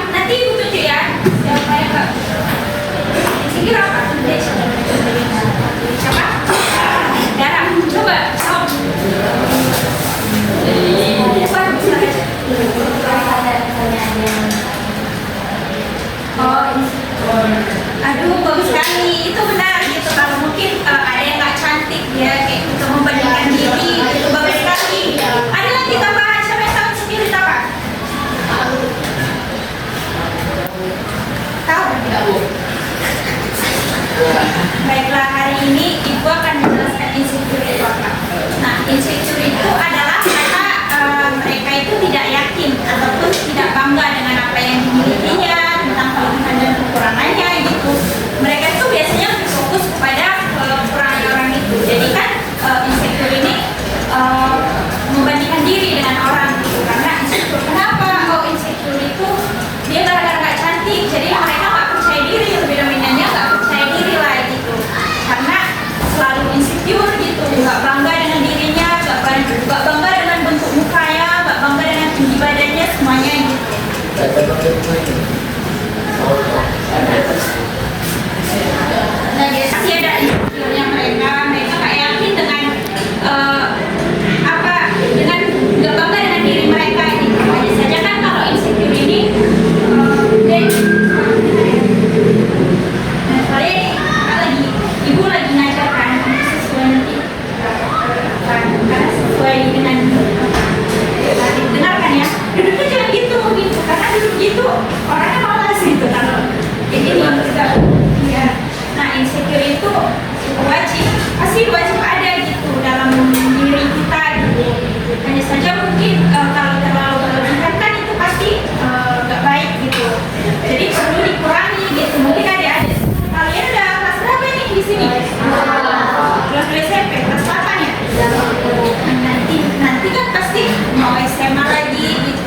Nanti ibu tunjuk ya. Siapa yang enggak? Insecure apa? Siapa? Darah. Coba.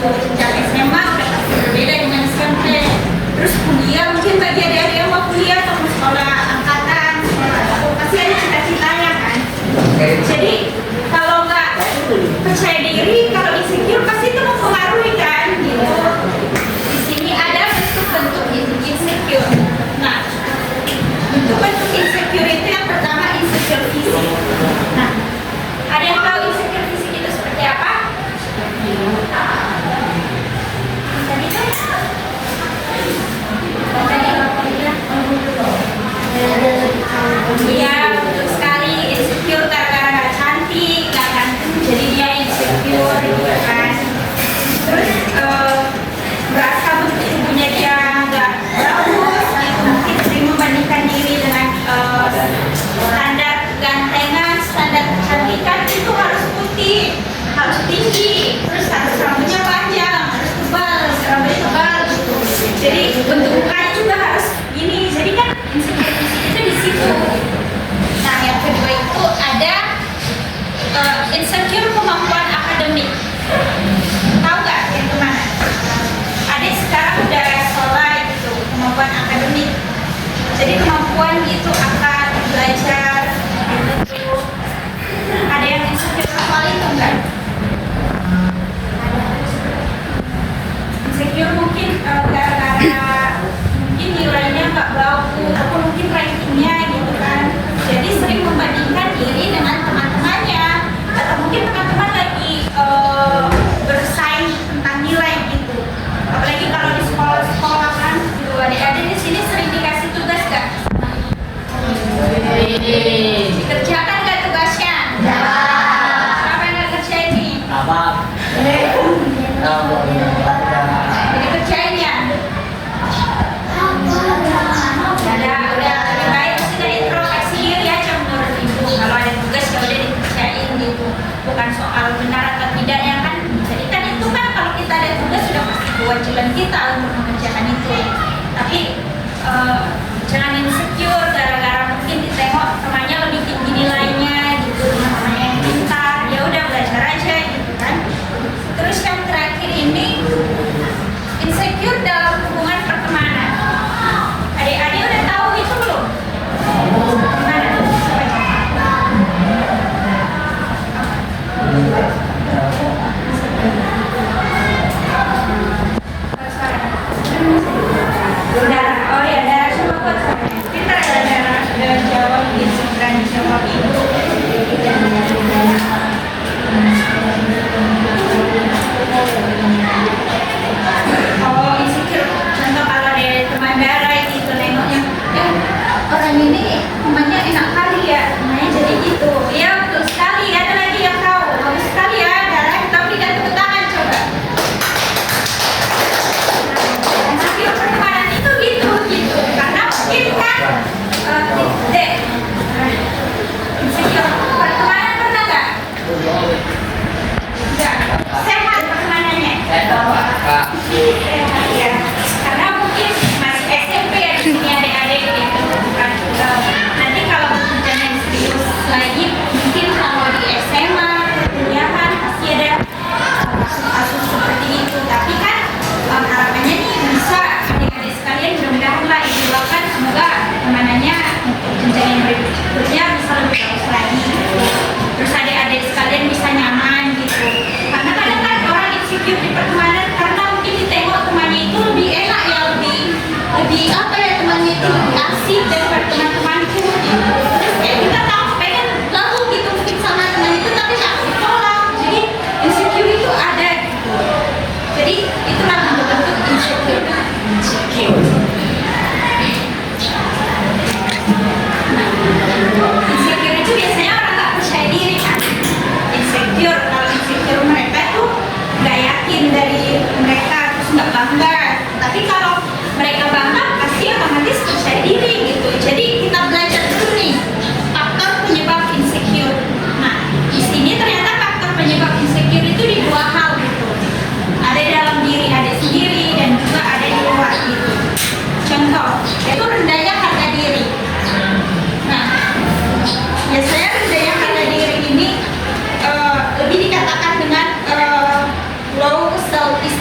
gitu. Jenjang SMA udah pasti berbeda dengan SMP. Terus kuliah, mungkin bagi adik-adik yang mau kuliah atau mau sekolah angkatan, sekolah pasti ada cita-citanya kan. Jadi kalau nggak percaya diri, kalau insecure pasti itu mempengaruhi kan gitu. Di sini ada bentuk-bentuk insecure. Nah, bentuk-bentuk insecure itu yang pertama insecure fisik. Nah, ada yang tahu insecure fisik itu seperti apa? Tadi kan? Iya, betul sekali. Insecure gara-gara nggak cantik, nggak ganteng, jadi dia insecure gitu kan. Terus merasa bentuk tubuhnya dia nggak bagus, gitu. Mungkin sering membandingkan diri dengan standar gantengan, standar kecantikan itu harus putih, harus tinggi, terus harus rambutnya panjang, harus tebal, rambutnya tebal gitu. Jadi bentuk mukanya juga harus gini. Jadi kan insecure itu di situ. Nah, yang kedua itu ada insecure kemampuan akademik. Tahu nggak yang kemana? Adik sekarang udah sekolah gitu, kemampuan akademik. Jadi kemampuan itu akan belajar gitu. Ada yang insecure soal itu enggak? Insecure mungkin gara-gara mungkin nilainya nggak bagus atau mungkin rankingnya gitu kan. Jadi sering membandingkan diri dengan teman-temannya atau mungkin teman-teman lagi bersaing tentang nilai gitu. Apalagi kalau di sekolah-sekolah kan gitu. Adik-adik di sini sering dikasih tugas nggak? Dikerjakan nggak tugasnya? Ya. Siapa yang nggak kerjain nih? Apa? Jadi kerjain ya? Udah lebih baik kita introspeksi diri aja menurut ibu. Kalau ada tugas ya udah dikerjain gitu. Bukan soal benar atau tidaknya kan. Jadi kan itu kan kalau kita ada tugas sudah pasti kewajiban kita untuk mengerjakan itu. Tapi jangan insecure gara-gara mungkin ditengok temannya lebih tinggi nilainya gitu, teman-temannya yang pintar, ya udah belajar aja gitu kan. Terus yang terakhir ini insecure dalam hubungan pertemanan. Adik-adik udah tahu itu belum? Gimana? Darah, oh ya darah coba buat saya. Pintar ya darah, udah jawab gitu, berani jawab ibu. Oh insecure, contoh kalau ada teman darah gitu nengoknya, orang ini temannya enak kali ya, namanya jadi gitu. Iya betul sekali, ada lagi yang tahu, bagus sekali ya darah, kita berikan tepuk tangan coba. Insecure pertemanan itu gitu, karena mungkin kan insecure pertemanan pernah nggak? Enggak, sehat pertemanannya. Sehat ya, karena mungkin masih SMP ya di sini adik-adik gitu kan. Nanti kalau berbicara serius lagi, mungkin kalau di SMA, kuliahan pasti ada kasus seperti itu. Tapi kan harapannya nih bisa adik-adik sekalian mudah-mudahan lah didoakan semoga pertemanannya untuk jenjang yang berikutnya bisa lebih bagus lagi. Terus adik-adik sekalian bisa nyaman gitu. Karena kadang kan orang insecure di pertemanan karena mungkin ditengok temannya itu lebih enak ya, lebih apa ya, temannya itu lebih asik daripada teman-temanku gitu. Terus kayak kita tahu pengen lalu gitu mungkin sama teman itu tapi nggak ditolak. Jadi insecure itu ada gitu. Jadi itulah bentuk-bentuk insecure. Insecure itu biasanya orang nggak percaya diri kan. Insecure, kalau insecure mereka tuh nggak yakin dari mereka, terus nggak bangga. Tapi kalau mereka bangga pasti otomatis percaya diri gitu. Jadi kita belajar dulu nih faktor penyebab insecure. Nah di sini ternyata faktor penyebab insecure itu di dua hal gitu. Ada dalam diri ada sendiri dan juga ada di luar gitu. Contoh itu rendahnya harga diri. Nah biasanya rendahnya harga diri ini lebih dikatakan dengan low self esteem.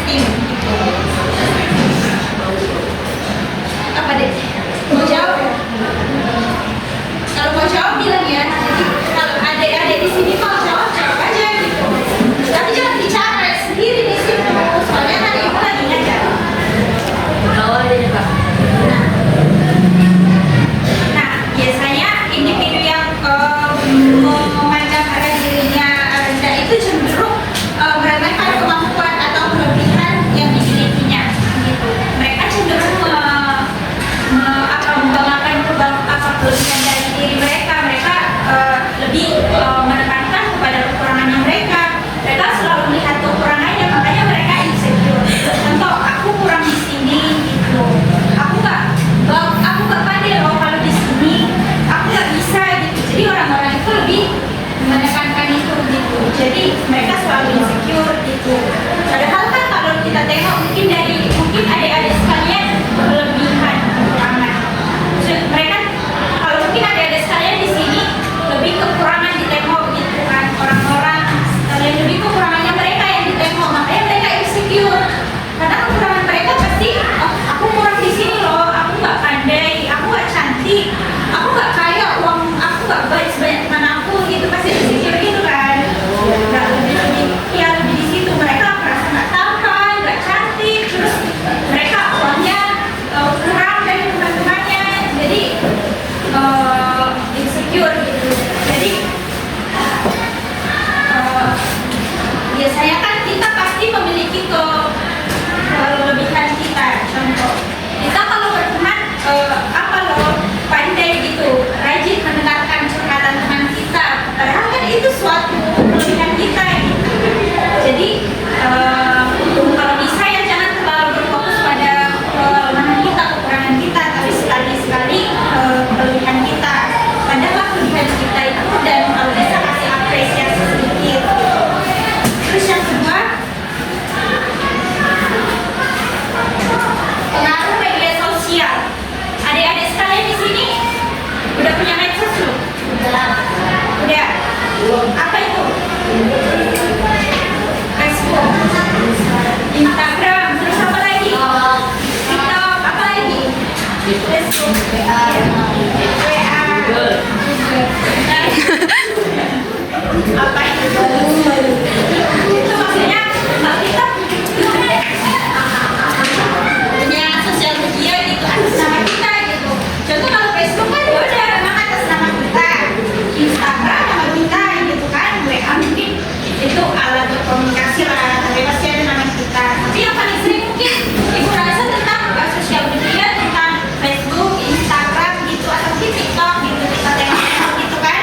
komunikasi lah, tapi pasti ada nama kita. Tapi yang paling sering mungkin ibu rasa tentang sosial media, tentang Facebook, Instagram gitu, atau mungkin TikTok gitu, kita tengok gitu kan.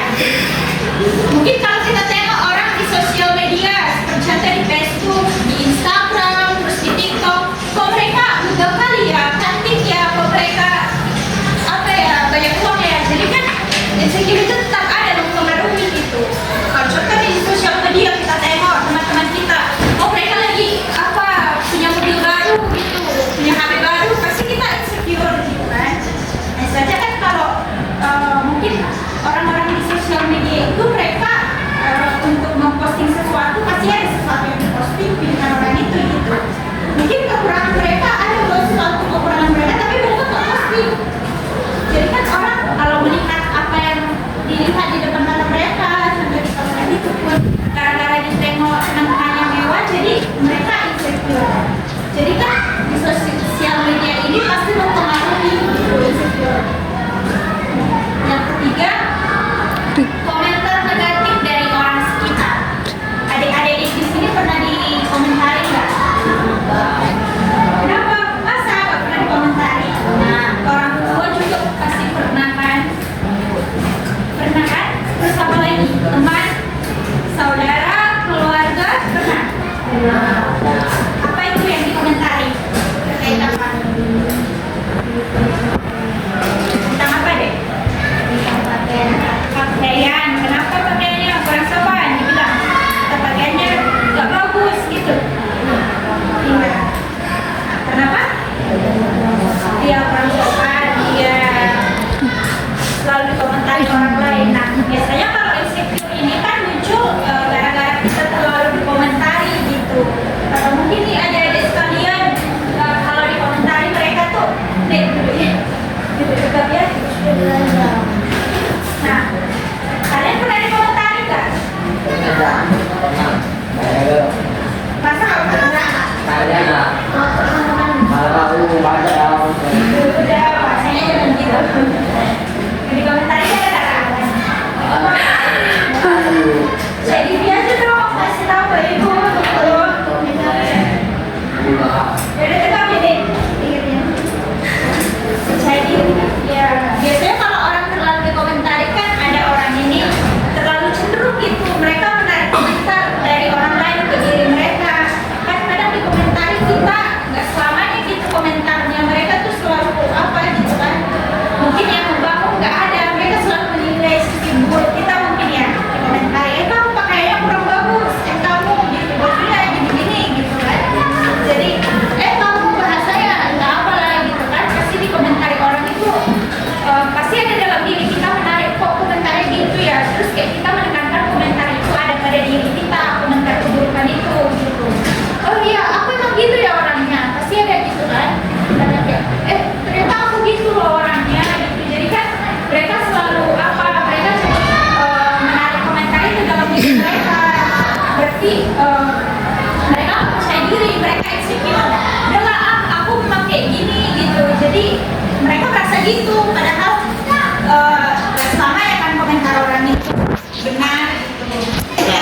Mungkin kalau kita tengok orang di sosial media, seperti contoh di Facebook, di Instagram, terus di TikTok, kok mereka mudah kali ya, cantik ya, kok mereka apa ya, banyak uang ya. Jadi kan insecure itu tetap ada mempengaruhi gitu. Kalau contoh di sosial media kita tengok teman-teman kita, oh mereka lagi apa, punya mobil baru gitu, punya HP baru, pasti kita insecure gitu kan. Nah saja kan kalau mungkin orang-orang di sosial media itu mereka untuk memposting sesuatu pasti ada sesuatu yang diposting pilihan orang itu gitu. Mungkin kekurangan mereka ada loh, suatu kekurangan mereka tapi mereka nggak posting. Jadi kan orang kalau melihat apa yang dilihat di depan mata mereka sampai di posting itu pun gara-gara ditengok teman-teman yang mewah, jadi mereka insecure. Jadi kan di sosial media ini pasti mempengaruhi gitu, insecure. Yang ketiga, komentar negatif dari orang sekitar. Adik-adik di sini pernah dikomentari nggak? Kenapa? Masa nggak pernah dikomentari? Nah, orang tua juga pasti pernah kan? Pernah kan? Terus apa lagi? Teman, saudara, keluarga, pernah? Apa itu yang dikomentari? Terkait apa? Tentang apa deh? Pakaian. Kenapa pakaiannya kurang sopan? Dibilang pakaiannya nggak bagus gitu. Iya. Kenapa? Dia kurang sopan, dia selalu dikomentari orang lain. Nah, biasanya kalau insecure ini kan muncul gara-gara kita terlalu dikomentari gitu. Atau mungkin nih adik-adik sekalian, kalau dikomentari mereka tuh, nih dulu ya, gitu juga ya. Nah, kalian pernah dikomentari nggak? Masa nggak pernah? Udah, rasanya jangan gitu. Dikomentari ada. Jadi biasa dong, kasih tahu ke ibu. Jadi tegak ini. Jadi ya biasanya kalau orang terlalu dikomentari kan ada orang ini terlalu cenderung gitu, mereka menarik komentar dari orang lain ke diri mereka. Kan kadang dikomentari kita nggak selamanya gitu komentarnya, mereka tuh selalu apa gitu kan, mungkin yang membangun nggak ada, mereka selalu menilai sisi buruk kita mungkin ya, dikomentari kamu pakainya kurang bagus, kamu gitu bajunya gini-gini gitu kan. Jadi kamu bahasanya nggak apa lah gitu kan, pasti dikomentari orang itu pasti ada dalam diri kita menarik kok komentarnya gitu ya, terus kayak kita menekankan komentar itu ada pada diri kita, komentar keburukan itu gitu. Oh iya aku emang gitu ya orangnya, pasti ada gitu kan, dan kayak ternyata aku gitu loh orangnya gitu. Jadi kan mereka selalu apa, mereka menarik komentar itu dalam diri mereka, berarti mereka percaya diri, mereka insecure. Udahlah aku memang kayak gini gitu, jadi mereka merasa gitu, padahal gak selamanya kan komentar orang itu benar gitu.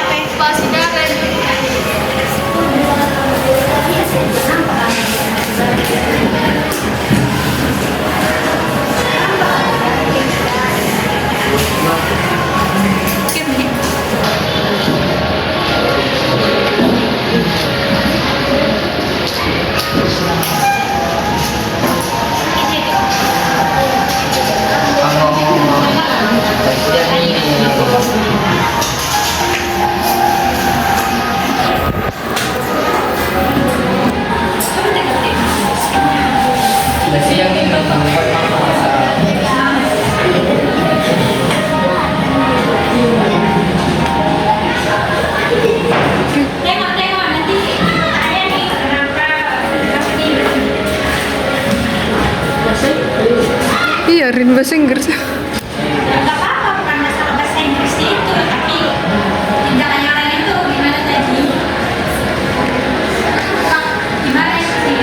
Tengok nanti tanya nih kenapa ini. Iya, Rin bahasa Inggris. Gak apa-apa, bukan masalah bahasa Inggris itu, tapi tindakannya orang itu gimana tadi? Gimana sih?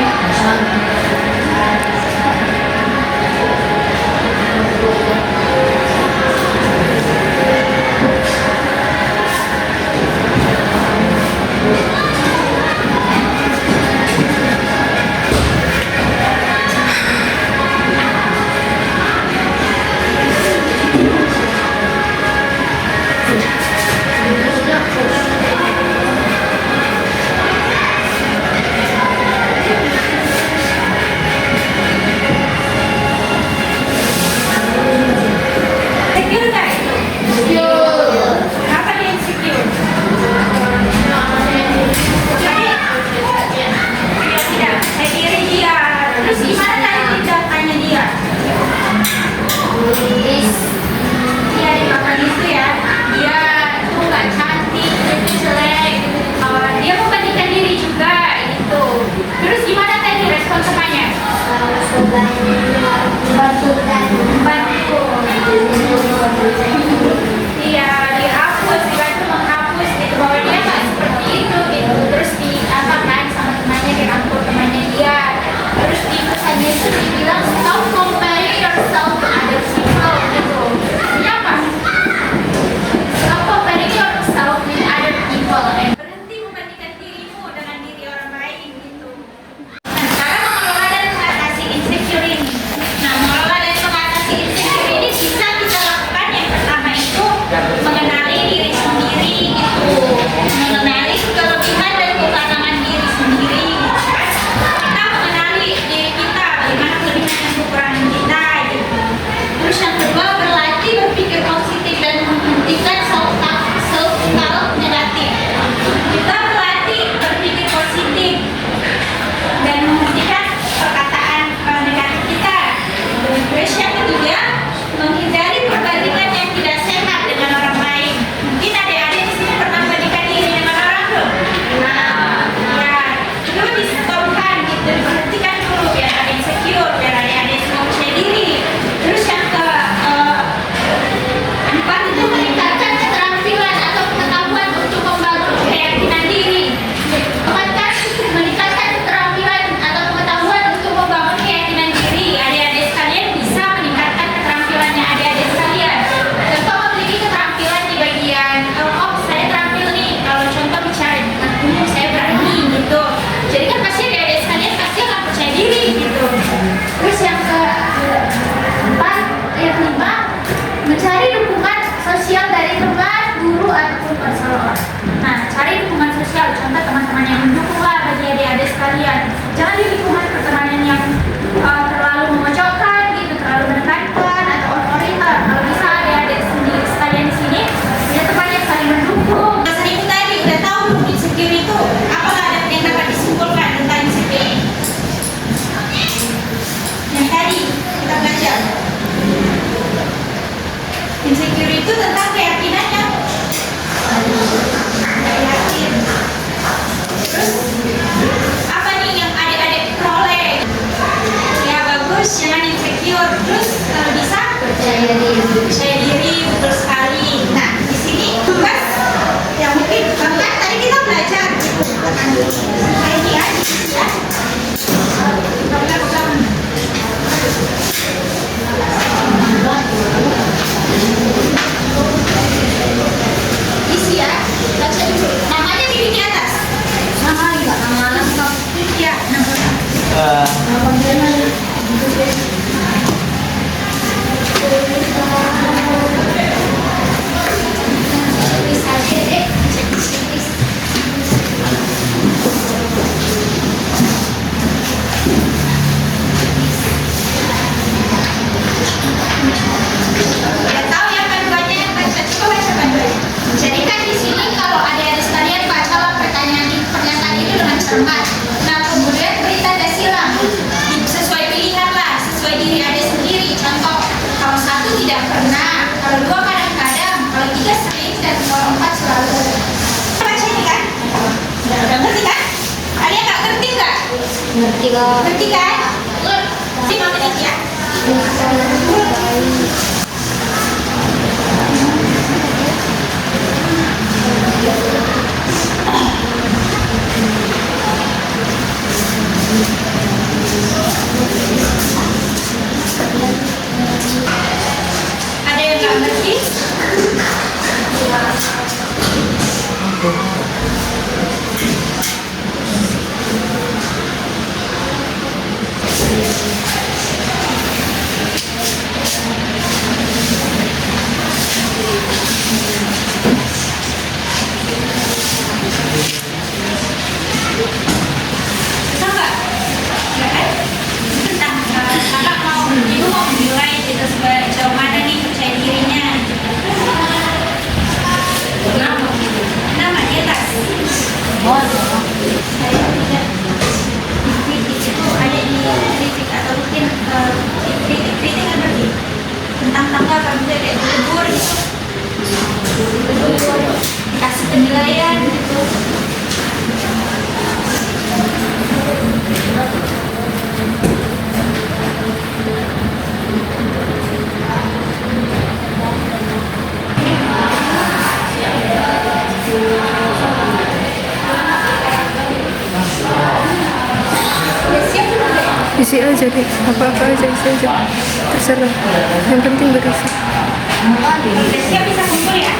Itu tentang keyakinannya. Nggak yakin. Terus apa nih yang adik-adik peroleh? Ya bagus, jangan insecure. Terus kalau bisa percaya diri, betul sekali. Nah di sini tugas yang mungkin bahkan tadi kita belajar gitu. Kayak ini ya, ya. Pegang-pegang. Isi ya, baca dulu. Namanya di atas. Nama enggak? Nama lengkap. Ya, nama. Udah tahu ya panduannya? Coba baca panduannya. Jadi kan di sini kalau adik-adik sekalian bacalah pernyataan itu dengan cermat. Nah kemudian beri tanda silang sesuai pilihan lah, sesuai diri adik sendiri. Contoh, kalau satu tidak pernah, kalau dua kadang-kadang, kalau tiga sering, dan kalau empat selalu. Baca ini kan? Udah ngerti kan? Adik nggak ngerti nggak? Ngerti kok. Ngerti kan? 5 menit ya. Ada yang nggak ngerti? Bisa nggak? Ya kan? Tentang kakak mau, ibu mau menilai gitu sejauh mana nih percaya dirinya. Nama di atas. Saya tidak kritik itu ada di kritik atau mungkin kritik kan berarti tentang tangga rambutnya kayak berlebur gitu. Dikasih penilaian gitu. Udah siap belum deh? Isi aja deh, apa-apa aja isi aja. Terserah. Yang penting berisi. Udah siap bisa kumpul ya?